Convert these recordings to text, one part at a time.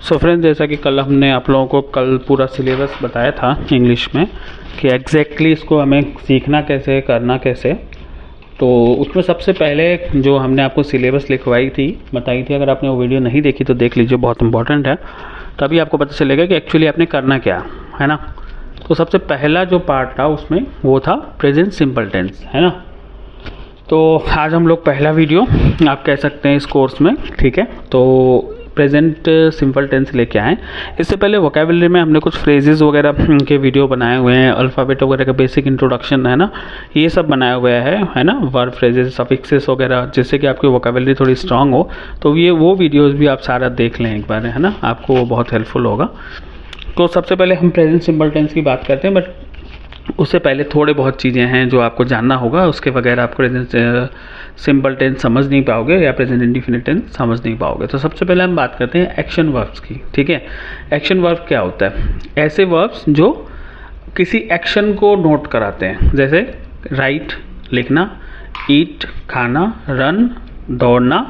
So friends, जैसा कि कल हमने आप लोगों को कल पूरा सिलेबस बताया था इंग्लिश में कि एग्जैक्टली इसको हमें सीखना कैसे, करना कैसे। तो उसमें सबसे पहले जो हमने आपको सिलेबस बताई थी, अगर आपने वो वीडियो नहीं देखी तो देख लीजिए, बहुत इंपॉर्टेंट है। तभी आपको पता चलेगा कि एक्चुअली आपने करना क्या है ना। तो सबसे पहला जो पार्ट था उसमें वो था प्रेजेंट सिंपल टेंस, है ना। तो आज हम लोग पहला वीडियो आप कह सकते हैं इस कोर्स में, ठीक है। तो प्रेजेंट सिंपल टेंस लेके आए। इससे पहले वोकैबुलरी में हमने कुछ फ्रेजेस वगैरह के वीडियो बनाए हुए हैं, अल्फ़ाबेट वगैरह का बेसिक इंट्रोडक्शन, है ना, ये सब बनाया हुआ है ना, वर्ब फ्रेजेस, सफिक्सेस वगैरह, जिससे कि आपकी वोकैबुलरी थोड़ी स्ट्रांग हो। तो ये वो वीडियोज़ भी आप सारा देख लें एक बार, है ना, आपको वो बहुत हेल्पफुल होगा। तो सबसे पहले हम प्रेजेंट सिंपल टेंस की बात करते हैं, बट उससे पहले थोड़े बहुत चीज़ें हैं जो आपको जानना होगा। उसके बगैर आप प्रेजेंट सिंपल टेंस समझ नहीं पाओगे या प्रेजेंट इंडेफिनिट टेंस समझ नहीं पाओगे। तो सबसे पहले हम बात करते हैं एक्शन वर्ब्स की, ठीक है। एक्शन वर्ब क्या होता है? ऐसे वर्ब्स जो किसी एक्शन को नोट कराते हैं, जैसे राइट लिखना, ईट खाना, रन दौड़ना,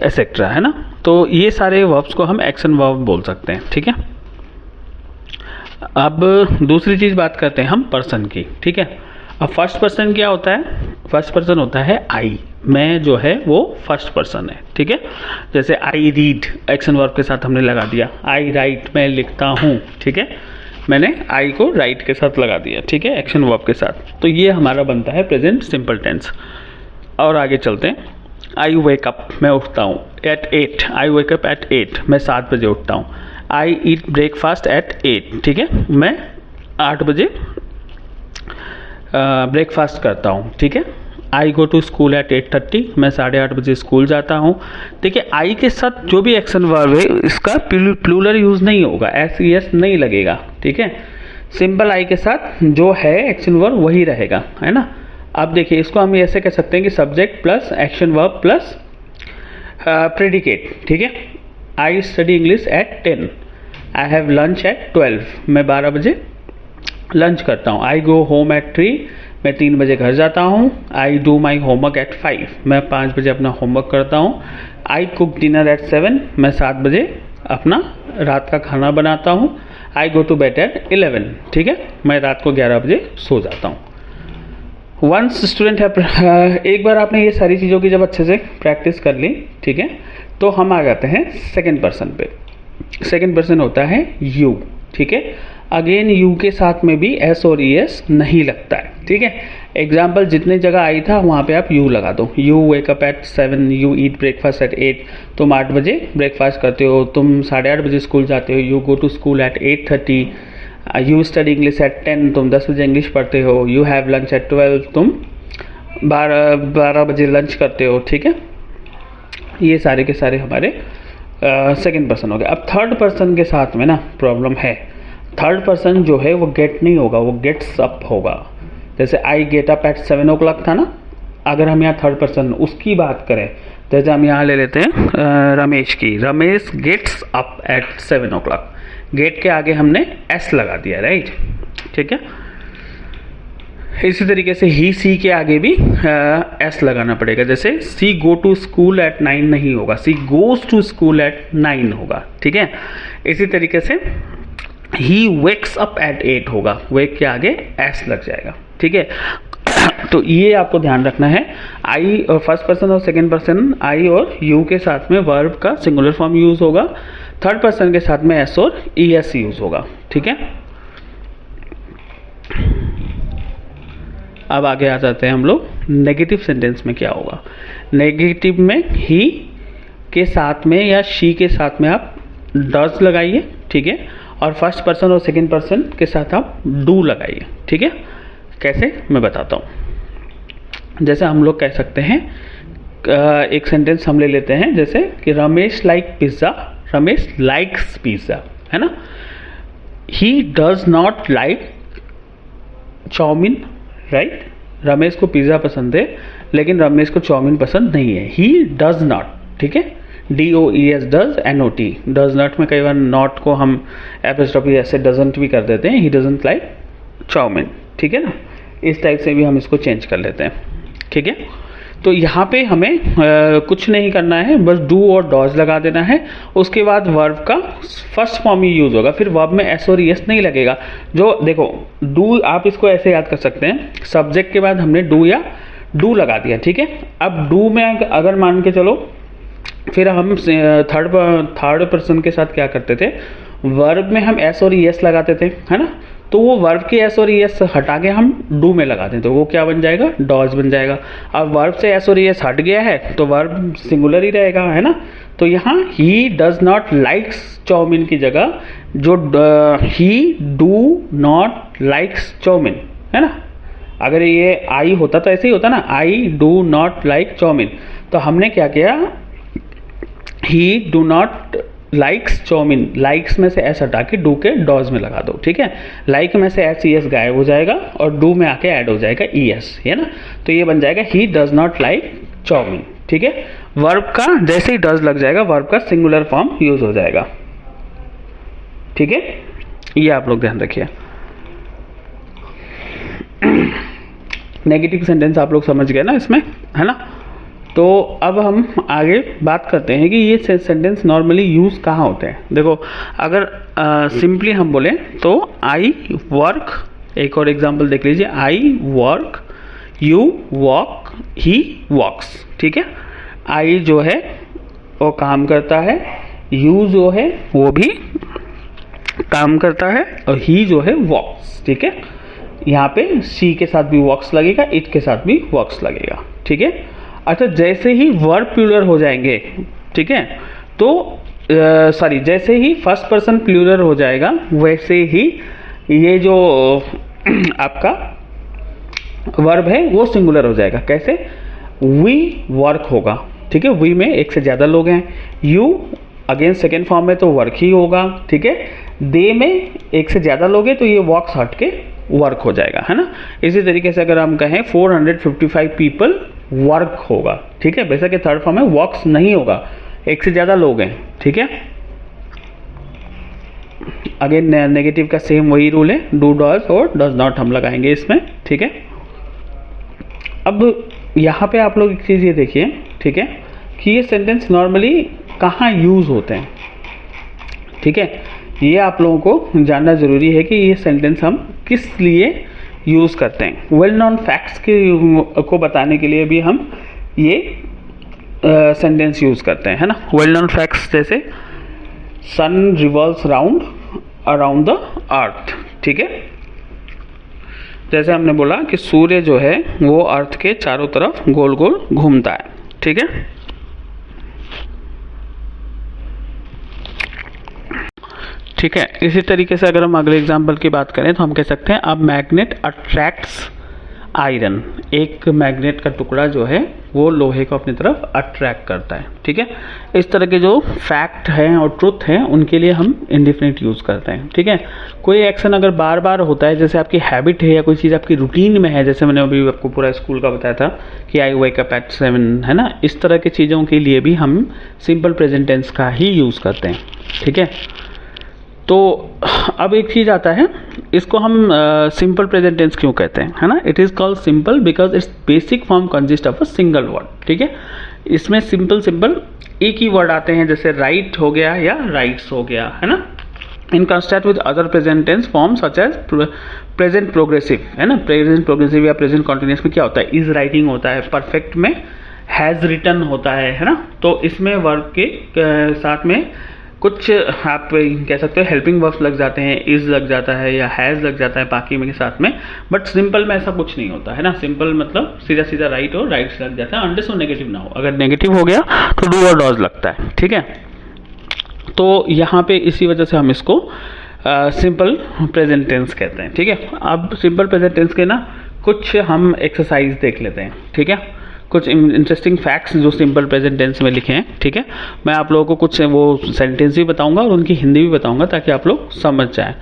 एसेट्रा, है ना। तो ये सारे वर्ब्स को हम एक्शन वर्ब बोल सकते हैं, ठीक है। अब दूसरी चीज़ बात करते हैं हम पर्सन की, ठीक है। अब फर्स्ट पर्सन क्या होता है? फर्स्ट पर्सन होता है आई। मैं जो है वो फर्स्ट पर्सन है, ठीक है। जैसे आई रीड एक्शन वर्ब के साथ हमने लगा दिया, आई राइट मैं लिखता हूँ, ठीक है। मैंने आई को राइट के साथ लगा दिया, ठीक है, एक्शन वर्ब के साथ। तो ये हमारा बनता है प्रेजेंट सिंपल टेंस। और आगे चलते हैं। आई वेक अप मैं उठता हूँ, at 8 I wake up at 8 मैं 7 बजे उठता हूँ। आई ईट ब्रेकफास्ट एट 8, ठीक है, मैं 8 बजे ब्रेकफास्ट करता हूँ, ठीक है। आई गो टू स्कूल एट 8:30 मैं 8:30 बजे स्कूल जाता हूँ। देखिए आई के साथ जो भी एक्शन वर्ब है इसका प्लूरल यूज़ नहीं होगा, एस यस नहीं लगेगा, ठीक है। सिंपल आई के साथ जो है एक्शन वर्ब वही रहेगा, है ना। अब देखिए इसको हम ऐसे कह सकते हैं कि subject plus action verb plus predicate, ठीक है। I study English at 10 I have lunch at 12 मैं 12 बजे लंच करता हूँ। आई गो होम एट 3 मैं 3 बजे घर जाता हूँ। I do my homework eight 5 मैं 5 बजे अपना होमवर्क करता हूँ। आई कुक डिनर एट 7 मैं 7 बजे अपना रात का खाना बनाता हूँ। आई गो टू बेड एट 11, ठीक है, मैं रात को 11 बजे सो जाता हूँ। वंस स्टूडेंट है, एक बार आपने ये सारी चीज़ों की जब अच्छे से प्रैक्टिस कर ली, ठीक है, तो हम आ जाते हैं सेकंड पर्सन पे। सेकंड पर्सन होता है यू, ठीक है। अगेन यू के साथ में भी एस और ई एस नहीं लगता है, ठीक है। एग्जाम्पल जितने जगह आई था वहाँ पे आप यू लगा दो। You wake up at 7 you eat breakfast at 8 तुम 8 बजे ब्रेकफास्ट करते हो। तुम 8:30 बजे स्कूल जाते हो। You go to school at 8:30 you study English at 10 तुम 10 बजे इंग्लिश पढ़ते हो। यू हैव लंच एट 12 तुम 12 बजे लंच करते हो, ठीक है। ये सारे के सारे हमारे सेकंड पर्सन हो गए। अब थर्ड पर्सन के साथ में ना प्रॉब्लम है। थर्ड पर्सन जो है वो गेट नहीं होगा, वो गेट्स अप होगा। जैसे I get up at 7 o'clock था ना, अगर हम यहाँ थर्ड पर्सन उसकी बात करें, जैसे हम यहाँ ले लेते हैं रमेश की, Ramesh gets up at 7 o'clock। Get के आगे हमने एस लगा दिया, राइट, ठीक है। इसी तरीके से ही सी के आगे भी एस लगाना पड़ेगा। जैसे सी गो टू स्कूल एट 9 नहीं होगा, she goes to school eight 9 होगा, ठीक है। इसी तरीके से ही वेक्स अप एट 8 होगा, वेक के आगे एस लग जाएगा, ठीक है। तो ये आपको ध्यान रखना है। आई और फर्स्ट पर्सन और सेकंड पर्सन आई और यू के साथ में वर्ब का सिंगुलर फॉर्म यूज होगा। थर्ड पर्सन के साथ में एस और ई एस यूज होगा, ठीक है। अब आगे आ जाते हैं हम लोग नेगेटिव सेंटेंस में क्या होगा। नेगेटिव में ही के साथ में या शी के साथ में आप डज लगाइए, ठीक है, और फर्स्ट पर्सन और सेकंड पर्सन के साथ आप डू लगाइए, ठीक है। कैसे मैं बताता हूँ। जैसे हम लोग कह सकते हैं एक सेंटेंस हम ले लेते हैं, जैसे कि Ramesh like pizza, Ramesh likes pizza, है ना। He does not like chowmein, right. Ramesh को पिज़्ज़ा पसंद है लेकिन रमेश को चाउमीन पसंद नहीं है। ही डज नॉट, ठीक है, DOES does NOT। Does not में कई बार नॉट को हम एपोस्ट्रोफी ऐसे डजंट भी कर देते हैं। ही डजंट लाइक चाउमीन, ठीक है ना। इस टाइप से भी हम इसको चेंज कर लेते हैं, ठीक है। तो यहाँ पे हमें कुछ नहीं करना है, बस डू और डॉज लगा देना है। उसके बाद वर्ब का फर्स्ट फॉर्म ही यूज़ होगा, फिर वर्ब में एस और एस नहीं लगेगा। जो देखो डू, आप इसको ऐसे याद कर सकते हैं, सब्जेक्ट के बाद हमने डू या डू लगा दिया, ठीक है। अब डू में अगर मान के चलो, फिर हम थर्ड पर्सन के साथ क्या करते थे, वर्ब में हम एस और एस लगाते थे, है ना। तो वो वर्ब के एस और एस हटा के हम डू में लगाते हैं, तो वो क्या बन जाएगा, डॉज बन जाएगा। अब वर्ब से एस और एस हट गया है तो वर्ब सिंगुलर ही रहेगा, है ना। तो यहाँ he does not likes chowmein की जगह जो he do not likes chowmein, है ना। अगर ये आई होता तो ऐसे ही होता ना, I do not like chowmein. तो हमने क्या किया, he do not likes chowmein, likes में से एस हटा के डू के डॉज में लगा दो, ठीक है। लाइक में से एस ई एस गायब हो जाएगा और डू में आके ऐड हो जाएगा ई एस, है ना। तो ये बन जाएगा he does not like chowmein, ठीक है। वर्ब का जैसे ही डज लग जाएगा, वर्ब का सिंगुलर फॉर्म यूज हो जाएगा, ठीक है। ये आप लोग ध्यान रखिए। नेगेटिव सेंटेंस आप लोग समझ गए ना इसमें, है ना। तो अब हम आगे बात करते हैं कि ये सेंटेंस नॉर्मली यूज़ कहाँ होते हैं। देखो अगर सिंपली हम बोलें तो आई वर्क, एक और एग्जांपल देख लीजिए, आई वर्क, यू वॉक, ही वॉक्स, ठीक है। आई जो है वो काम करता है, यू जो है वो भी काम करता है, और ही जो है वॉक्स, ठीक है। यहाँ पे सी के साथ भी वॉक्स लगेगा, इट के साथ भी वॉक्स लगेगा, ठीक है। अच्छा, जैसे ही वर्ब प्लूरल हो जाएंगे, ठीक है, तो सॉरी जैसे ही फर्स्ट पर्सन प्लूरल हो जाएगा, वैसे ही ये जो आपका वर्ब है वो सिंगुलर हो जाएगा। कैसे, वी वर्क होगा, ठीक है। वी में एक से ज़्यादा लोग हैं, यू अगेन सेकेंड फॉर्म में तो वर्क ही होगा, ठीक है। दे में एक से ज़्यादा लोग हैं तो ये वॉक्स हट के वर्क हो जाएगा, है ना। इसी तरीके से अगर हम कहें 455 पीपल वर्क होगा, ठीक है। वैसे कि थर्ड फॉर्म में वॉक्स नहीं होगा, एक से ज़्यादा लोग हैं, ठीक है। अगेन नेगेटिव का सेम वही रूल है, डू डज और डज नॉट हम लगाएंगे इसमें, ठीक है। अब यहाँ पे आप लोग एक चीज़ ये देखिए, ठीक है, कि ये सेंटेंस नॉर्मली कहाँ यूज़ होते हैं, ठीक है। ये आप लोगों को जानना ज़रूरी है कि ये सेंटेंस हम किस लिए यूज़ करते हैं। वेल नोन फैक्ट्स को बताने के लिए भी हम ये सेंटेंस यूज़ करते हैं, है ना। वेल नोन फैक्ट्स जैसे सन रिवॉल्व्स अराउंड द अर्थ, ठीक है। जैसे हमने बोला कि सूर्य जो है वो अर्थ के चारों तरफ गोल गोल घूमता है, ठीक है। ठीक है, इसी तरीके से अगर हम अगले एग्जाम्पल की बात करें तो हम कह सकते हैं अब मैग्नेट अट्रैक्ट्स आयरन, एक मैग्नेट का टुकड़ा जो है वो लोहे को अपनी तरफ अट्रैक्ट करता है, ठीक है। इस तरह के जो फैक्ट हैं और ट्रुथ हैं उनके लिए हम इंडेफिनिट यूज़ करते हैं, ठीक है। कोई एक्शन अगर बार बार होता है, जैसे आपकी हैबिट है या कोई चीज़ आपकी रूटीन में है, जैसे मैंने अभी आपको पूरा स्कूल का बताया था कि आई वेक अप एट 7, है ना। इस तरह की चीज़ों के लिए भी हम सिंपल प्रेजेंट टेंस का ही यूज़ करते हैं, ठीक है। तो अब एक चीज़ आता है, इसको हम सिंपल प्रेजेंट टेंस क्यों कहते हैं, है ना। It is called simple because it's basic form consist of a single word, ठीक है। इसमें सिंपल एक ही वर्ड आते हैं, जैसे राइट हो गया या राइट्स हो गया, है ना। In construct with other present tense form such as present progressive, है ना। प्रेजेंट प्रोग्रेसिव या प्रेजेंट कॉन्टिन्यूस में क्या होता है, इज राइटिंग होता है, परफेक्ट में हैज़ रिटन होता है ना। तो इसमें वर्ब के साथ में कुछ आप कह सकते हो हेल्पिंग वर्ब्स लग जाते हैं, इज लग जाता है या हैज़ लग जाता है बाकी में के साथ में, बट सिंपल में ऐसा कुछ नहीं होता है ना। सिंपल मतलब सीधा सीधा राइट और राइट्स लग जाता है, अनलेस वो नेगेटिव ना हो। अगर नेगेटिव हो गया तो डू और डज लगता है, ठीक है। तो यहाँ पे इसी वजह से हम इसको सिंपल प्रेजेंट टेंस कहते हैं, ठीक है। अब सिंपल प्रेजेंट टेंस के ना कुछ हम एक्सरसाइज देख लेते हैं, ठीक है। कुछ इंटरेस्टिंग फैक्ट्स जो सिंपल प्रेजेंट टेंस में लिखे हैं, ठीक है। मैं आप लोगों को कुछ वो सेंटेंस भी बताऊंगा और उनकी हिंदी भी बताऊंगा ताकि आप लोग समझ जाएं।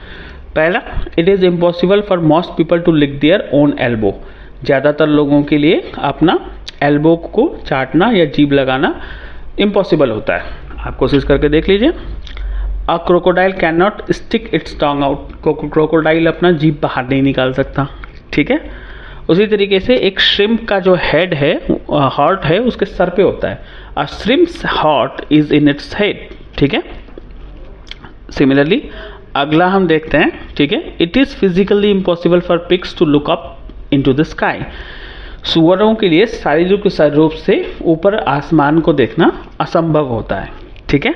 पहला, it is impossible for most people to lick their own elbow. ज़्यादातर लोगों के लिए अपना एल्बो को चाटना या जीभ लगाना इम्पॉसिबल होता है। आप कोशिश करके देख लीजिए। अ crocodile can not stick it's tongue out. Crocodile अपना जीभ बाहर नहीं निकाल सकता, ठीक है। उसी तरीके से एक श्रिम्प का जो हेड है, हार्ट है, उसके सर पे होता है। A shrimp's heart is in its head, ठीक है। सिमिलरली अगला हम देखते हैं, ठीक है। It is physically impossible for pigs to look up into the sky. सुअरों के लिए शारीरिक रूप से ऊपर आसमान को देखना असंभव होता है, ठीक है।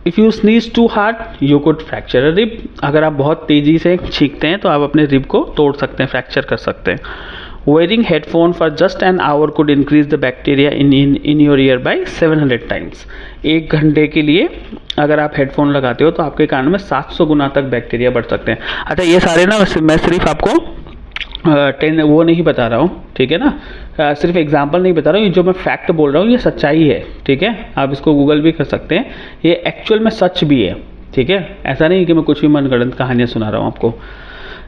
If you sneeze too hard you could fracture a rib. अगर आप बहुत तेज़ी से छींकते हैं तो आप अपने रिब को तोड़ सकते हैं, फ्रैक्चर कर सकते हैं। Wearing headphone for just an hour could increase the bacteria in your ear by 700 times। 1 घंटे के लिए अगर आप हेडफोन लगाते हो तो आपके कान में 700 गुना तक बैक्टीरिया बढ़ सकते हैं। अच्छा, ये सारे ना मैं सिर्फ आपको वो नहीं बता रहा हूँ, ठीक है ना, सिर्फ एग्जांपल नहीं बता रहा हूँ। ये जो मैं फैक्ट बोल रहा हूँ ये सच्चाई है, ठीक है। आप इसको गूगल भी कर सकते हैं, ये एक्चुअल में सच भी है, ठीक है। ऐसा नहीं कि मैं कुछ भी मनगढ़ंत कहानियाँ सुना रहा हूँ आपको।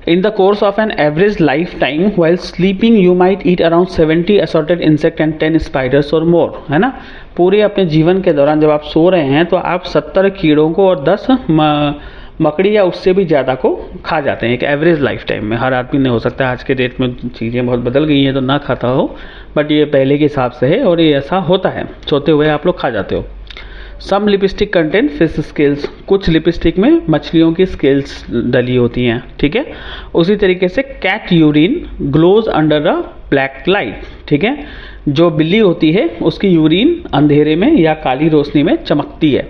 In the course of an average lifetime, while sleeping, you might eat around 70 assorted insect and 10 spiders or more, है ना। पूरे अपने जीवन के दौरान जब आप सो रहे हैं तो आप 70 कीड़ों को और 10 मकड़ी या उससे भी ज़्यादा को खा जाते हैं एक एवरेज लाइफ टाइम में। हर आदमी नहीं हो सकता, आज के डेट में चीज़ें बहुत बदल गई हैं तो ना खाता हो, बट ये पहले के हिसाब से है और ये ऐसा होता है, सोते हुए आप लोग खा जाते हो। सम लिपस्टिक कंटेंट फिश स्केल्स। कुछ लिपस्टिक में मछलियों की स्केल्स डली होती हैं, ठीक है। उसी तरीके से cat urine glows under a black light, ठीक है। जो बिल्ली होती है उसकी यूरिन अंधेरे में या काली रोशनी में चमकती है।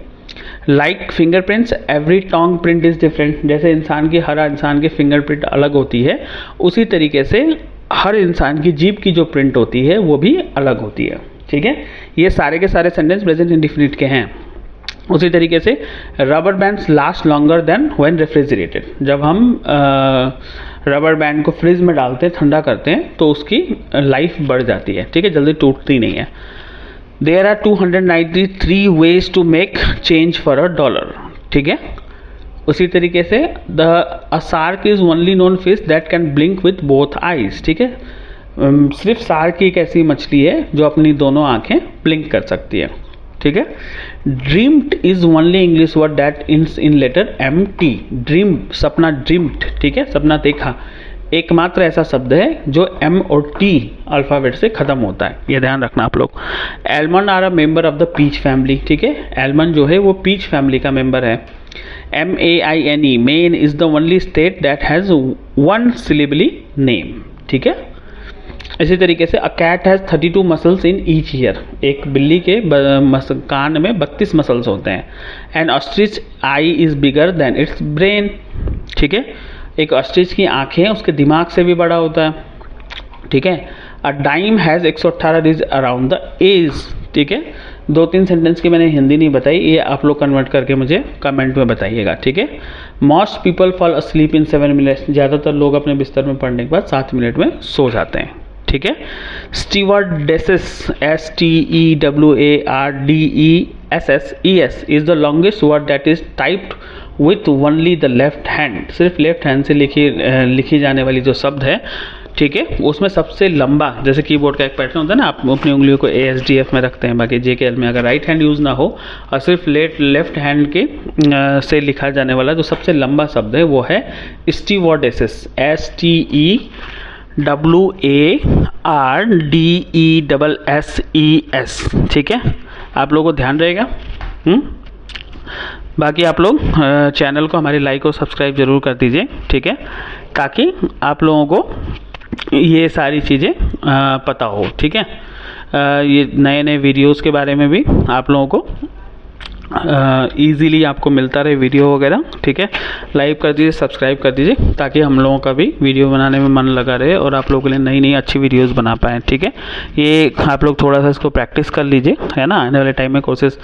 Like fingerprints every tongue print is different. जैसे हर इंसान की फिंगरप्रिंट अलग होती है, उसी तरीके से हर इंसान की जीभ की जो प्रिंट होती है वो भी अलग होती है, ठीक है। ये सारे के सारे सेंटेंस प्रेजेंट इंडिफिनिट के हैं। उसी तरीके से rubber bands last longer than when refrigerated. जब हम रबर बैंड को फ्रिज में डालते हैं, ठंडा करते हैं, तो उसकी लाइफ बढ़ जाती है, ठीक है, जल्दी टूटती नहीं है। There are 293 ways to make change for a dollar, ठीक है। उसी तरीके से a shark is only known fish that can blink with both eyes, ठीक है। सिर्फ शार्क एक ऐसी मछली है जो अपनी दोनों आंखें ब्लिंक कर सकती है, ठीक है। Dreamed is only English word that ends in letter MT। Dream, सपना, ड्रीम्ड, ठीक है, सपना देखा, एकमात्र ऐसा शब्द है जो M और T अल्फ़ाबेट से ख़त्म होता है, ये ध्यान रखना आप लोग। Almond are a member of the peach family, ठीक है। एलमंड जो है वो पीच फैमिली का मेंबर है। MAINE, Maine is the only state that has 1 syllable name, ठीक है। इसी तरीके से a cat has 32 muscles in each ear. एक बिल्ली के कान में 32 मसल्स होते हैं। And ostrich eye is bigger than its brain, ठीक है। एक ऑस्ट्रिच की आँखें उसके दिमाग से भी बड़ा होता है, ठीक है। A dime has 118 ridges around the edge, ठीक है। 2-3 सेंटेंस की मैंने हिंदी नहीं बताई, ये आप लोग कन्वर्ट करके मुझे कमेंट में बताइएगा, ठीक है। मोस्ट पीपल फॉल अस्लीप इन 7 मिनट्स। ज़्यादातर लोग अपने बिस्तर में पढ़ने के बाद 7 मिनट में सो जाते हैं, ठीक है। स्टीवर्डेसेस, STEWARDESSES is the longest word that is typed with only the left hand. सिर्फ लेफ्ट हैंड से लिखी जाने वाली जो शब्द है, ठीक है, उसमें सबसे लंबा, जैसे कीबोर्ड का एक पैटर्न होता है ना, आप अपनी उंगलियों को ASDF में रखते हैं, बाकी JKL में अगर राइट हैंड यूज़ ना हो और सिर्फ लेफ्ट हैंड के से लिखा जाने वाला जो सबसे लंबा शब्द है वो है स्टीवर्डेसेस, STEWARDESSES, ठीक है। आप लोगों को ध्यान रहेगा। बाकी आप लोग चैनल को हमारे लाइक और सब्सक्राइब ज़रूर कर दीजिए, ठीक है, ताकि आप लोगों को ये सारी चीज़ें पता हो, ठीक है। ये नए नए वीडियोस के बारे में भी आप लोगों को ईज़िली आपको मिलता रहे वीडियो वगैरह, ठीक है। लाइक कर दीजिए, सब्सक्राइब कर दीजिए, ताकि हम लोगों का भी वीडियो बनाने में मन लगा रहे और आप लोगों के लिए नई नई अच्छी वीडियोस बना पाएँ, ठीक है। ये आप लोग थोड़ा सा इसको प्रैक्टिस कर लीजिए, है ना। आने वाले टाइम में कोर्सेज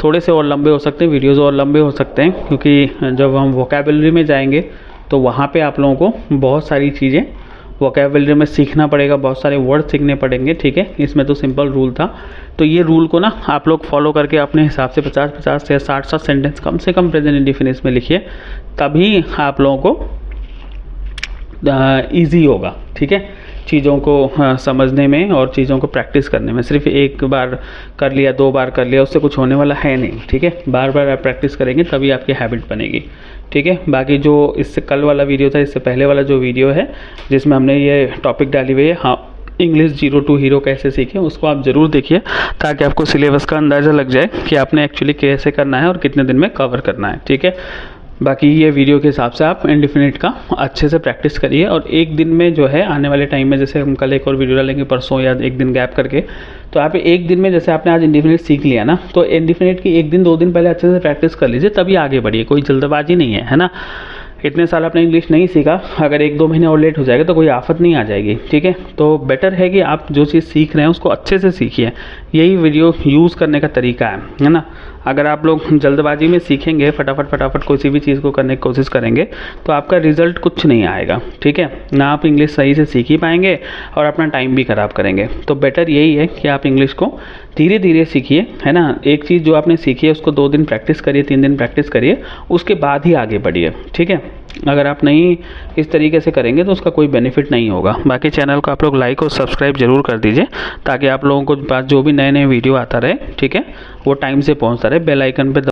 थोड़े से और लंबे हो सकते हैं, वीडियोज़ और लंबे हो सकते हैं, क्योंकि जब हम वोकैबुलरी में जाएंगे तो वहाँ पे आप लोगों को बहुत सारी चीज़ें वोकैबुलरी में सीखना पड़ेगा, बहुत सारे वर्ड सीखने पड़ेंगे, ठीक है। इसमें तो सिंपल रूल था, तो ये रूल को ना आप लोग फॉलो करके अपने हिसाब से 50-50 या 60 सेंटेंस कम से कम प्रेजेंट इंडिफिनिट में लिखिए, तभी आप लोगों को ईजी होगा, ठीक है। चीज़ों को समझने में और चीज़ों को प्रैक्टिस करने में। सिर्फ एक बार कर लिया, 2 बार कर लिया, उससे कुछ होने वाला है नहीं, ठीक है। बार बार आप प्रैक्टिस करेंगे तभी आपकी हैबिट बनेगी, ठीक है। बाकी जो इससे कल वाला वीडियो था, इससे पहले वाला जो वीडियो है जिसमें हमने ये टॉपिक डाली हुई है, हाँ, इंग्लिश 0 to हीरो कैसे सीखें, उसको आप ज़रूर देखिए ताकि आपको सिलेबस का अंदाज़ा लग जाए कि आपने एक्चुअली कैसे करना है और कितने दिन में कवर करना है, ठीक है। बाकी ये वीडियो के हिसाब से आप इंडेफिनिट का अच्छे से प्रैक्टिस करिए और एक दिन में जो है आने वाले टाइम में, जैसे हम कल एक और वीडियो डालेंगे परसों या एक दिन गैप करके, तो आप एक दिन में, जैसे आपने आज इंडेफिनिट सीख लिया ना, तो इंडेफिनिट की 1 दिन 2 दिन पहले अच्छे से प्रैक्टिस कर लीजिए, तभी आगे बढ़िए। कोई जल्दबाजी नहीं है ना। इतने साल आपने इंग्लिश नहीं सीखा, अगर 1-2 महीने और लेट हो जाएगा तो कोई आफत नहीं आ जाएगी, ठीक है। तो बेटर है कि आप जो चीज़ सीख रहे हैं उसको अच्छे से सीखिए। यही वीडियो यूज़ करने का तरीका है ना। अगर आप लोग जल्दबाजी में सीखेंगे, फटाफट किसी भी चीज़ को करने की कोशिश करेंगे, तो आपका रिजल्ट कुछ नहीं आएगा, ठीक है ना। आप इंग्लिश सही से सीख ही पाएंगे और अपना टाइम भी ख़राब करेंगे। तो बेटर यही है कि आप इंग्लिश को धीरे धीरे सीखिए, है ना। एक चीज़ जो आपने सीखी है उसको 2 दिन प्रैक्टिस करिए, 3 दिन प्रैक्टिस करिए, उसके बाद ही आगे बढ़िए, ठीक है। अगर आप नहीं इस तरीके से करेंगे तो उसका कोई बेनिफिट नहीं होगा। बाकी चैनल को आप लोग लाइक और सब्सक्राइब जरूर कर दीजिए ताकि आप लोगों को पास जो भी नए नए वीडियो आता रहे, ठीक है, वो टाइम से पहुंचता रहे। बेल आइकन पे